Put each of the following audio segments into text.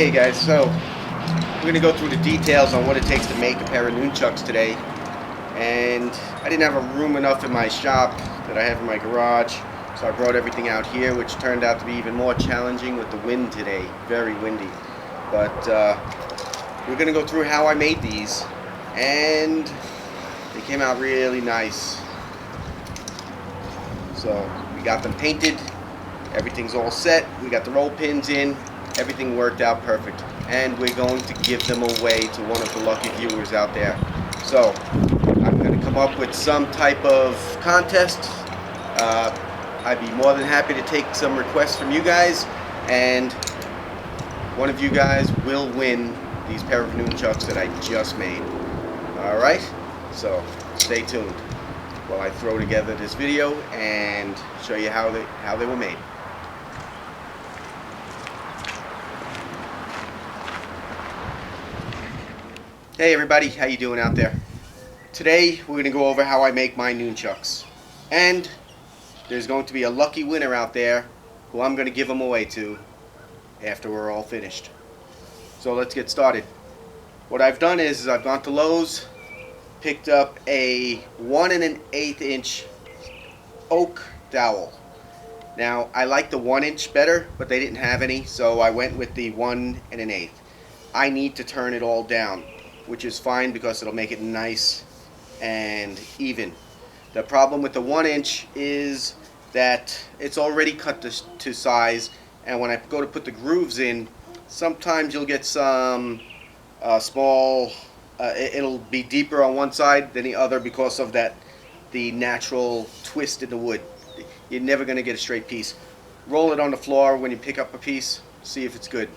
Hey guys, so we're going to go through the details on what it takes to make a pair of nunchucks today. And I didn't have a room enough in my shop that I have in my garage, so I brought everything out here, which turned out to be even more challenging with the wind today. Very windy. But we're going to go through how I made these, and they came out really nice. So we got them painted, everything's all set, we got the roll pins in. Everything worked out perfect, and we're going to give them away to one of the lucky viewers out there. So I'm going to come up with some type of contest. I'd be more than happy to take some requests from you guys, and one of you guys will win these pair of nunchucks that I just made. Alright, so stay tuned while I throw together this video and show you how they were made. Hey everybody, how you doing out there? Today we're going to go over how I make my nunchucks, and there's going to be a lucky winner out there who I'm going to give them away to after we're all finished. So let's get started. What I've done is I've gone to Lowe's, picked up a 1 1/8 inch oak dowel. Now I like the 1 inch better, but they didn't have any, so I went with the 1 1/8. I need to turn it all down, which is fine because it'll make it nice and even. The problem with the 1 inch is that it's already cut to size, and when I go to put the grooves in, sometimes you'll get some small, it'll be deeper on one side than the other because of the natural twist in the wood. You're never going to get a straight piece. Roll it on the floor when you pick up a piece, see if it's good.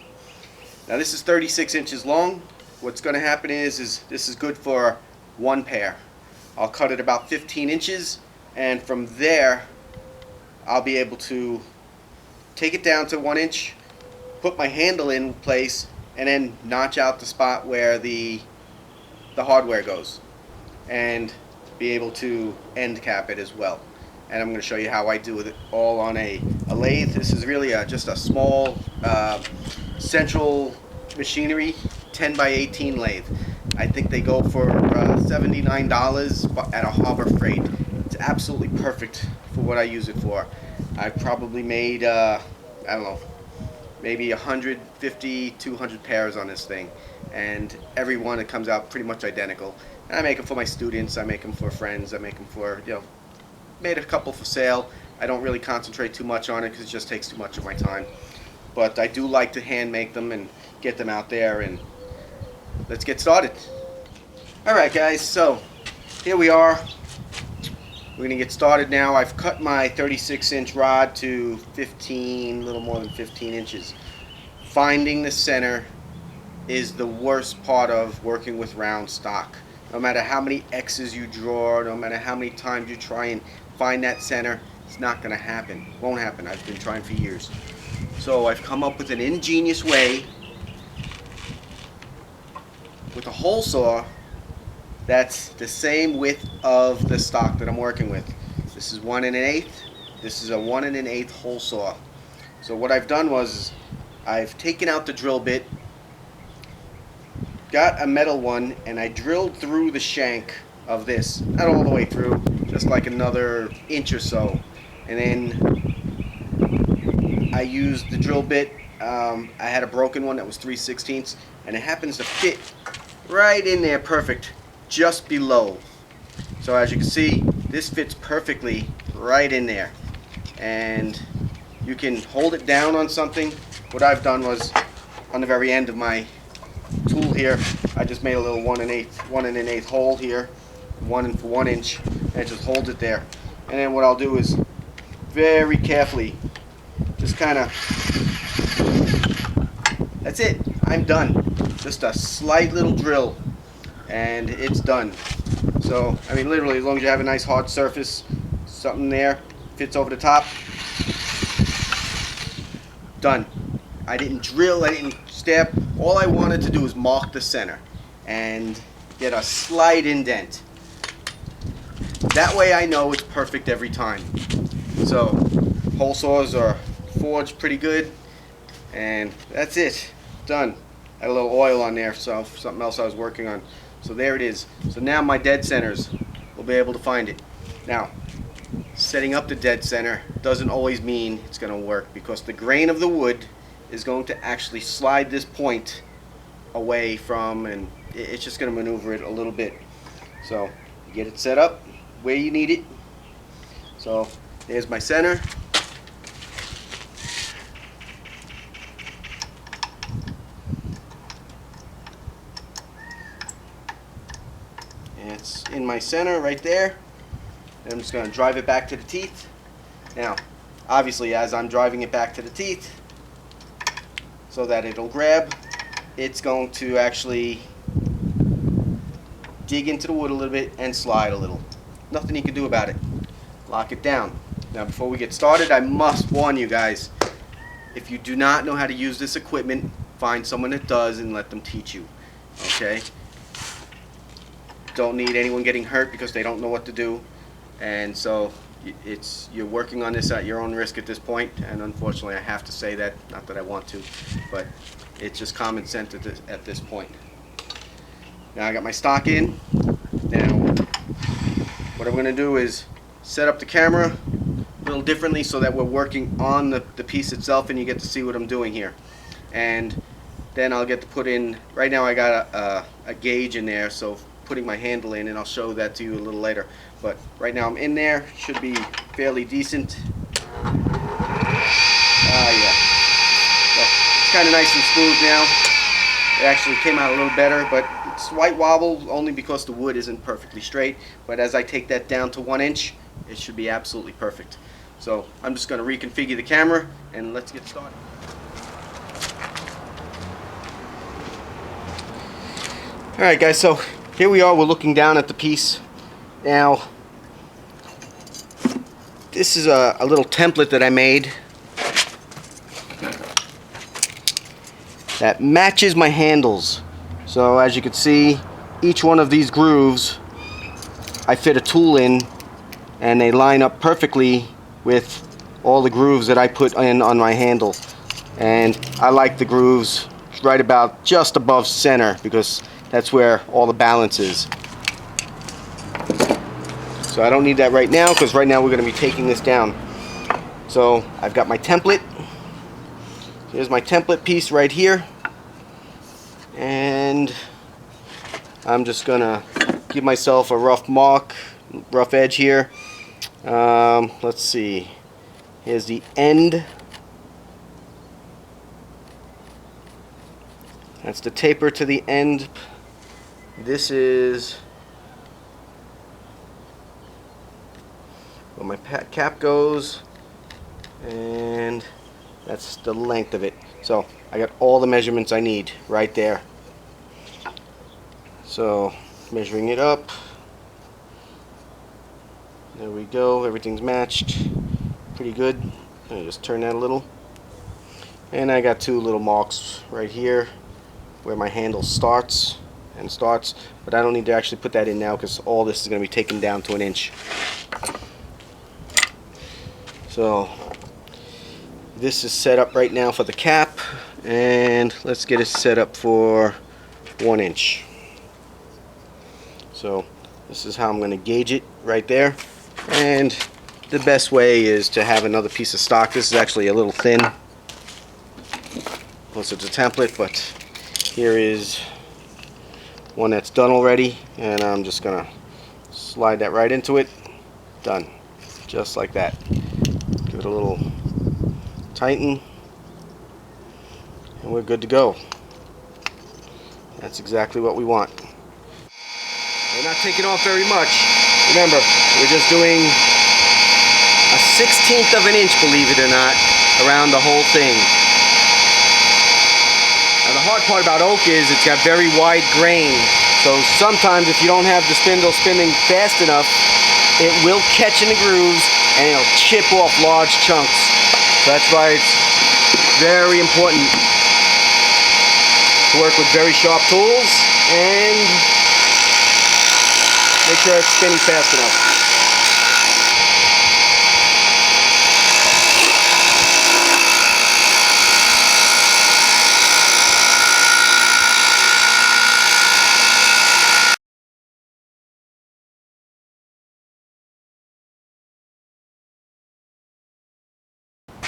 Now this is 36 inches long. What's going to happen is this is good for one pair. I'll cut it about 15 inches, and from there I'll be able to take it down to 1 inch, put my handle in place, and then notch out the spot where the hardware goes, and be able to end cap it as well. And I'm going to show you how I do it all on a lathe. This is really just a small central machinery 10 by 18 lathe. I think they go for $79 at a Harbor Freight. It's absolutely perfect for what I use it for. I've probably made I don't know, maybe 150, 200 pairs on this thing, and every one it comes out pretty much identical. And I make them for my students, I make them for friends, I make them for, made a couple for sale. I don't really concentrate too much on it because it just takes too much of my time. But I do like to hand make them and get them out there, and let's get started. Alright guys, so here we are. We're going to get started now. I've cut my 36 inch rod to 15, a little more than 15 inches. Finding the center is the worst part of working with round stock. No matter how many X's you draw, no matter how many times you try and find that center, it's not going to happen. It won't happen. I've been trying for years. So I've come up with an ingenious way with a hole saw that's the same width of the stock that I'm working with. This is 1 1/8. This is a 1 1/8 hole saw. So what I've done was I've taken out the drill bit, got a metal one, and I drilled through the shank of this. Not all the way through, just like another inch or so. And then I used the drill bit. I had a broken one that was 3/16, and it happens to fit right in there perfect, just below. So as you can see, this fits perfectly right in there, and you can hold it down on something. What I've done was, on the very end of my tool here, I just made a little 1 1/8 hole here, 1 inch, and it just holds it there. And then what I'll do is very carefully just kind of, that's it, I'm done. Just a slight little drill and it's done. So I mean, literally, as long as you have a nice hard surface, something there fits over the top, done. I didn't drill, I didn't stab. All I wanted to do was mark the center and get a slight indent. That way I know it's perfect every time. So hole saws are forged pretty good, and that's it. Done. Had a little oil on there, so something else I was working on. So there it is. So now my dead centers will be able to find it. Now, setting up the dead center doesn't always mean it's going to work, because the grain of the wood is going to actually slide this point away from, and it's just going to maneuver it a little bit. So you get it set up where you need it. So there's my center. And it's in my center right there. And I'm just going to drive it back to the teeth. Now, obviously, as I'm driving it back to the teeth, so that it'll grab, it's going to actually dig into the wood a little bit and slide a little. Nothing you can do about it. Lock it down. Now, before we get started, I must warn you guys, if you do not know how to use this equipment, find someone that does and let them teach you. Okay? Don't need anyone getting hurt because they don't know what to do. And so you're working on this at your own risk at this point, and unfortunately I have to say that, not that I want to, but it's just common sense at this point. Now I got my stock in. Now what I'm going to do is set up the camera a little differently so that we're working on the piece itself and you get to see what I'm doing here. And then I'll get to put in, right now I got a gauge in there, so putting my handle in, and I'll show that to you a little later. But right now I'm in there, should be fairly decent. Yeah. So it's kind of nice and smooth now. It actually came out a little better, but it's white wobble only because the wood isn't perfectly straight. But as I take that down to 1 inch, it should be absolutely perfect. So I'm just going to reconfigure the camera and let's get started. Alright guys, so here we are, we're looking down at the piece. Now, this is a little template that I made that matches my handles. So as you can see, each one of these grooves, I fit a tool in, and they line up perfectly with all the grooves that I put in on my handle. And I like the grooves right about just above center, because that's where all the balance is. So I don't need that right now, because right now we're going to be taking this down. So I've got my template. Here's my template piece right here. And I'm just going to give myself a rough edge here. Let's see. Here's the end. That's the taper to the end. This is where my cap goes, and that's the length of it. So I got all the measurements I need right there. So measuring it up, there we go, everything's matched pretty good. Let me just turn that a little, and I got 2 little marks right here where my handle starts, but I don't need to actually put that in now because all this is going to be taken down to 1 inch. So this is set up right now for the cap, and let's get it set up for 1 inch. So this is how I'm going to gauge it right there, and the best way is to have another piece of stock. This is actually a little thin, plus it's a template, but here is one that's done already, and I'm just gonna slide that right into it. Done. Just like that. Give it a little tighten, and we're good to go. That's exactly what we want. We're not taking off very much. Remember, we're just doing a 1/16 of an inch, believe it or not, around the whole thing. Now the hard part about oak is it's got very wide grain, so sometimes if you don't have the spindle spinning fast enough, it will catch in the grooves and it'll chip off large chunks. So that's why it's very important to work with very sharp tools and make sure it's spinning fast enough.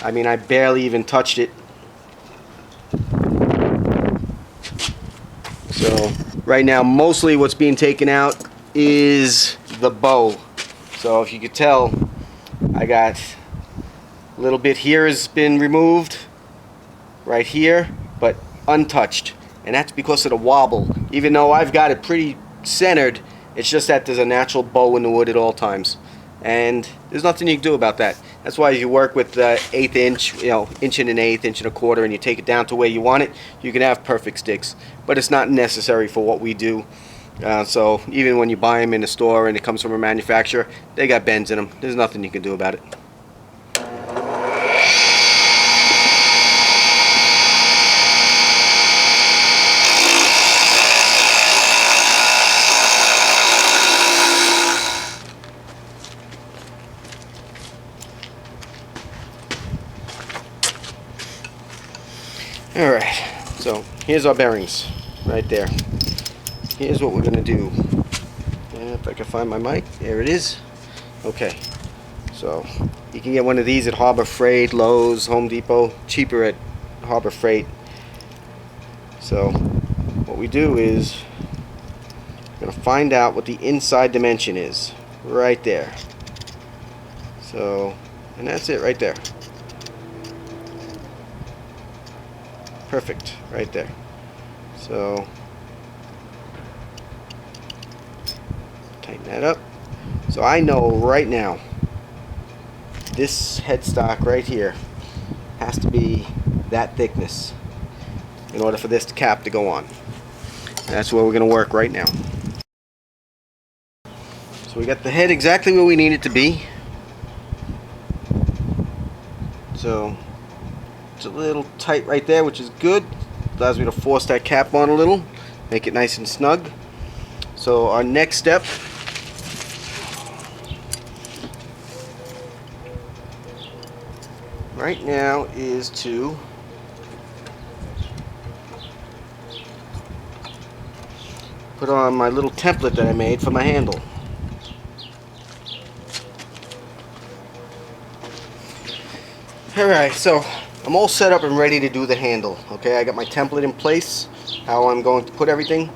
I mean, I barely even touched it. So right now, mostly what's being taken out is the bow. So if you could tell, I got a little bit here has been removed, right here, but untouched. And that's because of the wobble. Even though I've got it pretty centered, it's just that there's a natural bow in the wood at all times. And there's nothing you can do about that. That's why you work with the 1/8 inch, inch and an eighth, inch and a quarter, and you take it down to where you want it, you can have perfect sticks. But it's not necessary for what we do. So even when you buy them in the store and it comes from a manufacturer, they got bends in them. There's nothing you can do about it. Alright, so here's our bearings right there. Here's what we're going to do. If I can find my mic, there it is. Okay, so you can get one of these at Harbor Freight, Lowe's, Home Depot, cheaper at Harbor Freight. So what we do is we're going to find out what the inside dimension is right there. So, and that's it right there. Perfect, right there. So tighten that up. So I know right now this headstock right here has to be that thickness in order for this cap to go on. That's where we're going to work right now. So we got the head exactly where we need it to be. So it's a little tight right there, which is good. Allows me to force that cap on a little, make it nice and snug. So our next step right now is to put on my little template that I made for my handle. Alright, so I'm all set up and ready to do the handle. Okay, I got my template in place, how I'm going to put everything.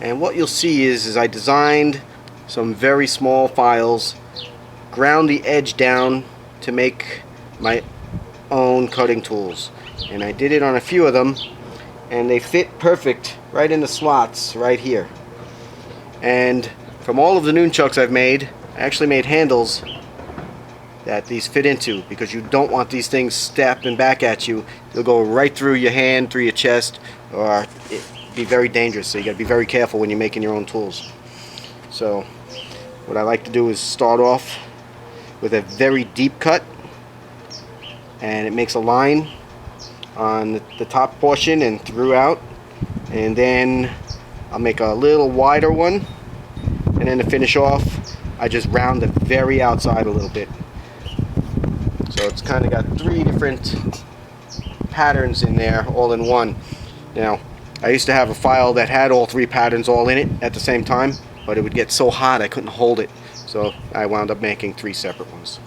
And what you'll see is I designed some very small files, ground the edge down to make my own cutting tools. And I did it on a few of them, and they fit perfect right in the slots right here. And from all of the nunchucks I've made, I actually made handles that these fit into, because you don't want these things snapping back at you. They'll go right through your hand, through your chest, or it'd be very dangerous. So you got to be very careful when you're making your own tools. So what I like to do is start off with a very deep cut, and it makes a line on the top portion and throughout, and then I'll make a little wider one, and then to finish off I just round the very outside a little bit. So it's kind of got 3 different patterns in there all in one. Now I used to have a file that had all 3 patterns all in it at the same time, but it would get so hot I couldn't hold it, so I wound up making 3 separate ones.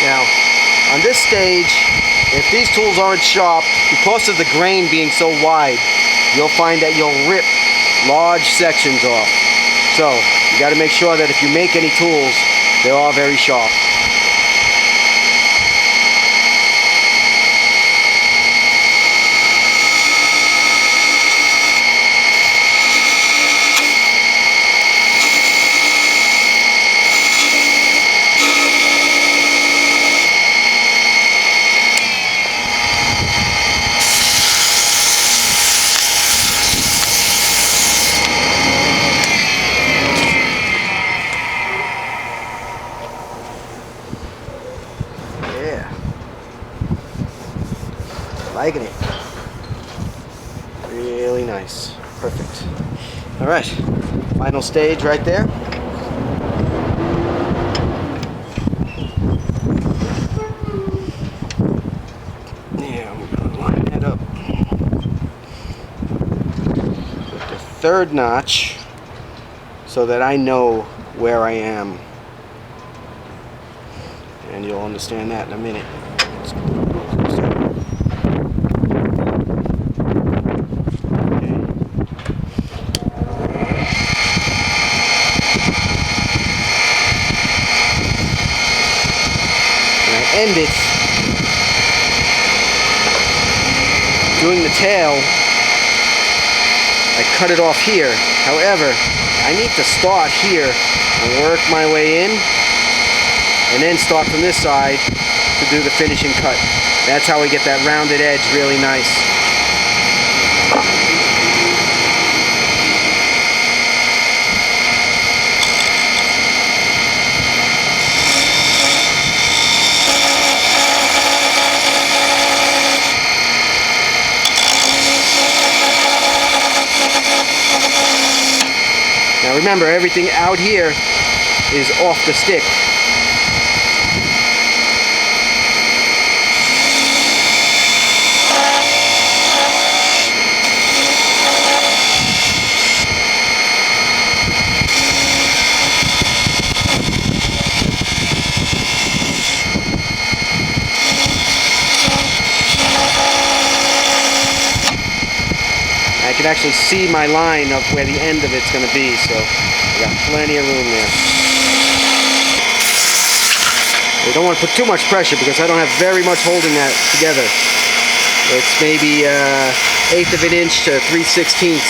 Now on this stage, if these tools aren't sharp, because of the grain being so wide, you'll find that you'll rip large sections off. So you got to make sure that if you make any tools, they're all very sharp. Yeah, liking it. Really nice. Perfect. All right, final stage right there. Yeah. third notch so that I know where I am. And you'll understand that in a minute. End it doing the tail. I cut it off here. However, I need to start here and work my way in, and then start from this side to do the finishing cut. That's how we get that rounded edge really nice. Now remember, everything out here is off the stick. I can actually see my line of where the end of it's going to be, so I got plenty of room there. We don't want to put too much pressure because I don't have very much holding that together. It's maybe 1/8 of an inch to 3/16.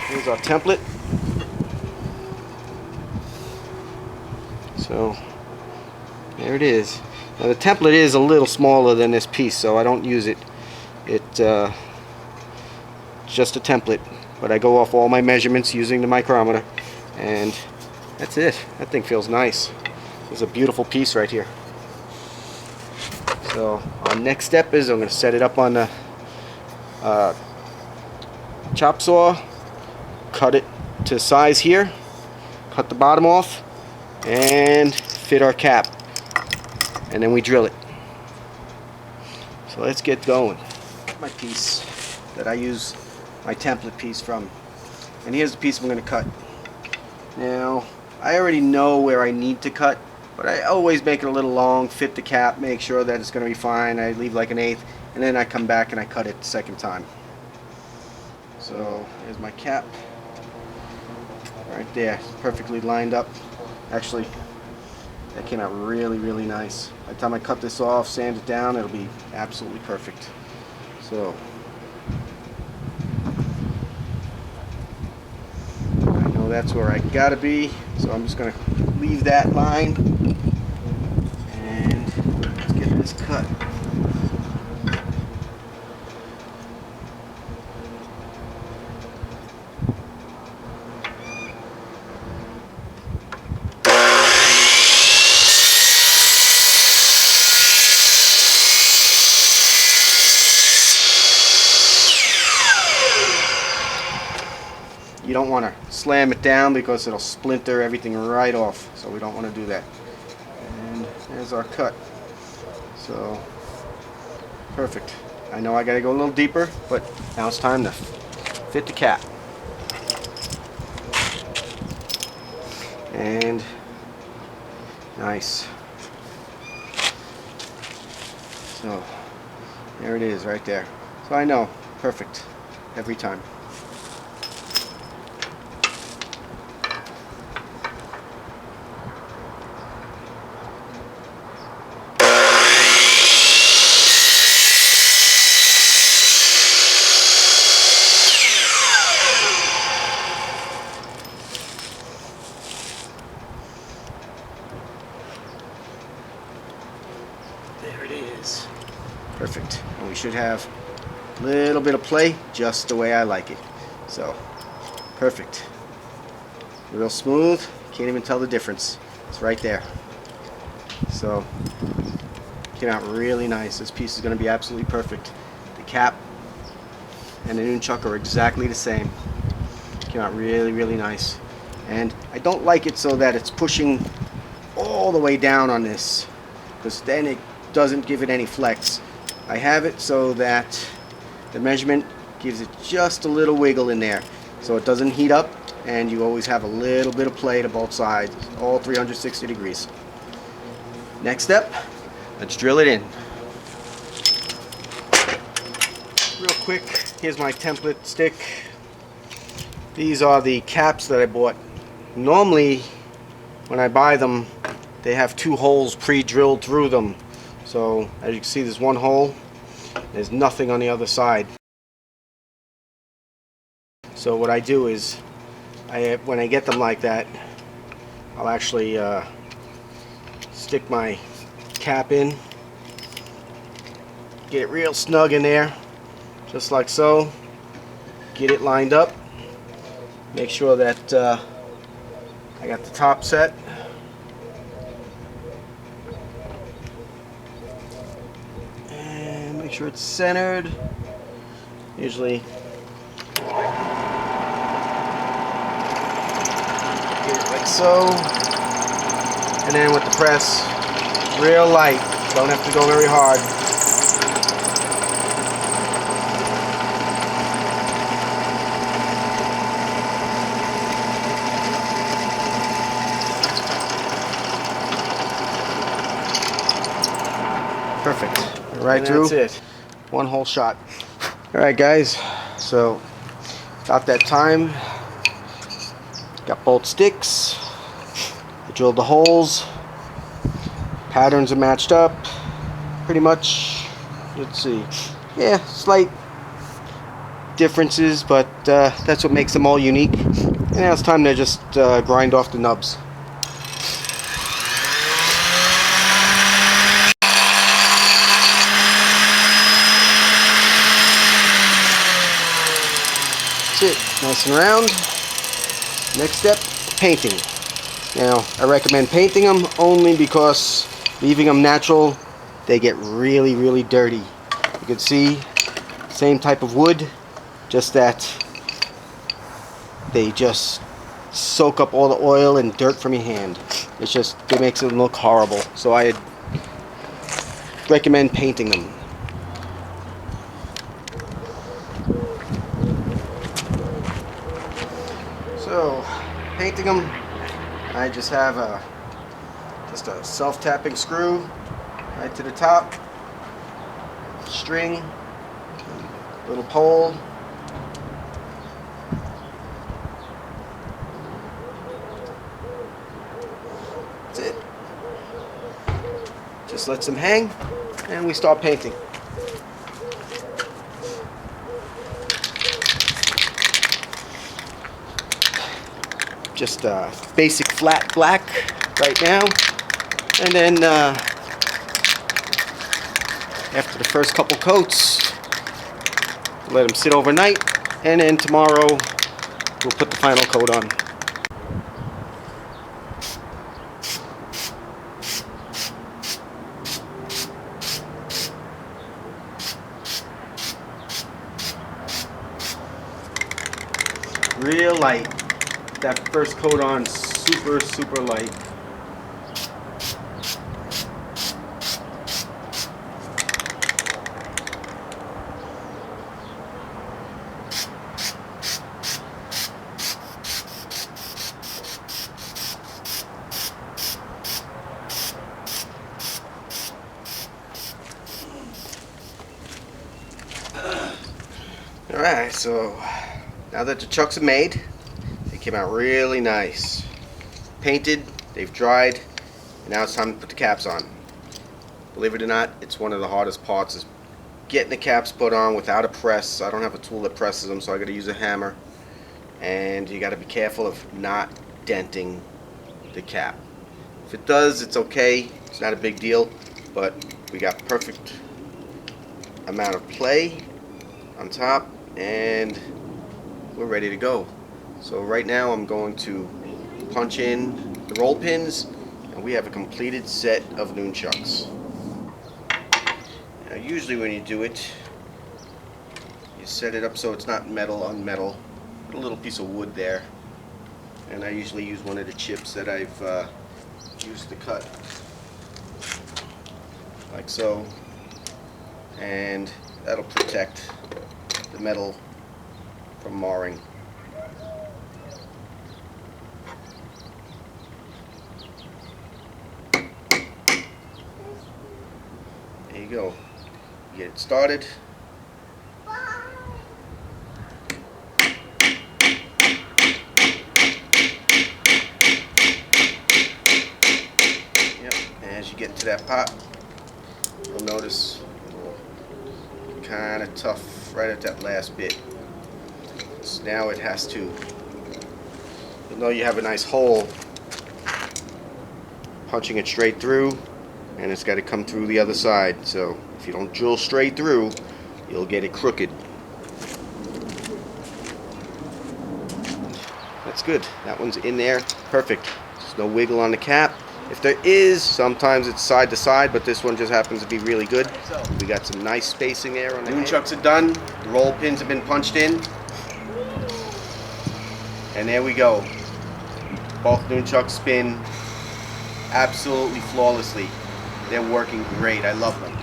Here's our template. So there it is. Now the template is a little smaller than this piece, so I don't use it. It's just a template, but I go off all my measurements using the micrometer, and that's it. That thing feels nice. It's a beautiful piece right here. So our next step is I'm going to set it up on the chop saw, cut it to size here, cut the bottom off, and fit our cap, and then we drill it. So let's get going. My piece that I use my template piece from, and here's the piece I'm going to cut. Now I already know where I need to cut, but I always make it a little long, fit the cap, make sure that it's going to be fine. I leave like 1/8, and then I come back and I cut it the second time. So here's my cap right there, perfectly lined up. Actually, that came out really, really nice. By the time I cut this off, sand it down, it'll be absolutely perfect. So I know that's where I gotta be, so I'm just gonna leave that line, and let's get this cut. You don't want to slam it down because it'll splinter everything right off, so we don't want to do that. And there's our cut. So perfect. I know I got to go a little deeper, but now it's time to fit the cap. And nice. So there it is right there. So I know, perfect every time. There it is. Perfect. And we should have a little bit of play just the way I like it. So, perfect. Real smooth. Can't even tell the difference. It's right there. So, Came out really nice. This piece is going to be absolutely perfect. The cap and the nunchuck are exactly the same. Came out really, really nice. And I don't like it so that it's pushing all the way down on this, because then it doesn't give it any flex. I have it so that the measurement gives it just a little wiggle in there, so it doesn't heat up, and you always have a little bit of play to both sides, all 360 degrees. Next step, let's drill it in. Real quick, here's my template stick. These are the caps that I bought. Normally, when I buy them, they have 2 holes pre-drilled through them. So, as you can see, there's 1 hole. There's nothing on the other side. So what I do is, when I get them like that, I'll actually stick my cap in, get it real snug in there, just like so. Get it lined up. Make sure that I got the top set. And make sure it's centered. Usually get it like so. And then with the press, real light. Don't have to go very hard. Perfect. Right through. That's it. 1 whole shot. Alright guys, so about that time, got both sticks. I drilled the holes. Patterns are matched up. Pretty much. Let's see. Yeah, slight differences, but that's what makes them all unique. And now it's time to just grind off the nubs. That's it, nice and round. Next step, painting. Now, I recommend painting them only because leaving them natural, they get really, really dirty. You can see, same type of wood, just that they just soak up all the oil and dirt from your hand. It makes them look horrible. So I recommend painting them. So, painting them, I just have a self-tapping screw right to the top, string, little pole. That's it. Just lets them hang, and we start painting. Just basic flat black right now, and then after the first couple coats, let them sit overnight, and then tomorrow we'll put the final coat on. Real light. That first coat on, super, super light. Alright, so now that the chucks are made, they came out really nice. Painted, they've dried, and now it's time to put the caps on. Believe it or not, it's one of the hardest parts is getting the caps put on without a press. I don't have a tool that presses them, so I got to use a hammer. And you got to be careful of not denting the cap. If it does, it's okay. It's not a big deal, but we got perfect amount of play on top, and we're ready to go. So right now I'm going to punch in the roll pins, and we have a completed set of nunchucks. Now usually when you do it, you set it up so it's not metal on metal. Put a little piece of wood there. And I usually use one of the chips that I've used to cut. Like so. And that'll protect the metal from marring. There you go. Get it started. Yep. And as you get into that pot, you'll notice kind of tough right at that last bit. So now it has to, you'll know you have a nice hole, punching it straight through, and it's got to come through the other side. So if you don't drill straight through, you'll get it crooked. That's good. That one's in there. Perfect. There's no wiggle on the cap. If there is, sometimes it's side to side, but this one just happens to be really good. We got some nice spacing there on the nunchucks are done. The roll pins have been punched in. And there we go. Both nunchucks spin absolutely flawlessly. They're working great. I love them.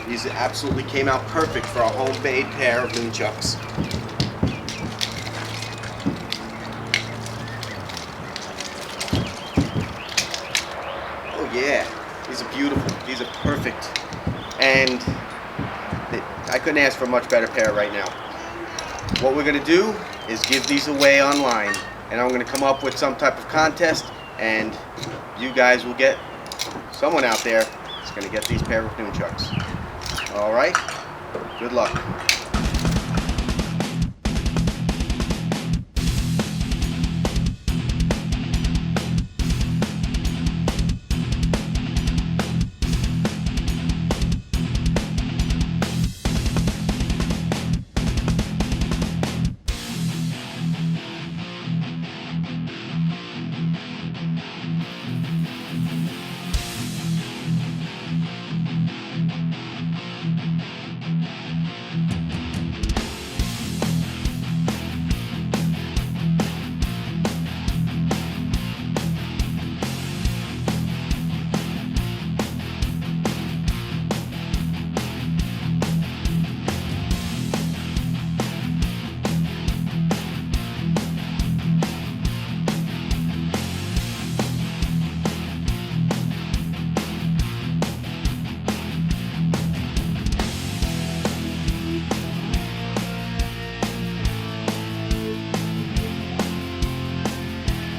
These absolutely came out perfect for a homemade pair of nunchucks. Oh yeah, these are beautiful. These are perfect. And I couldn't ask for a much better pair right now. What we're going to do is give these away online. And I'm going to come up with some type of contest, and you guys will get, someone out there is going to get these pair of nunchucks. Alright, good luck.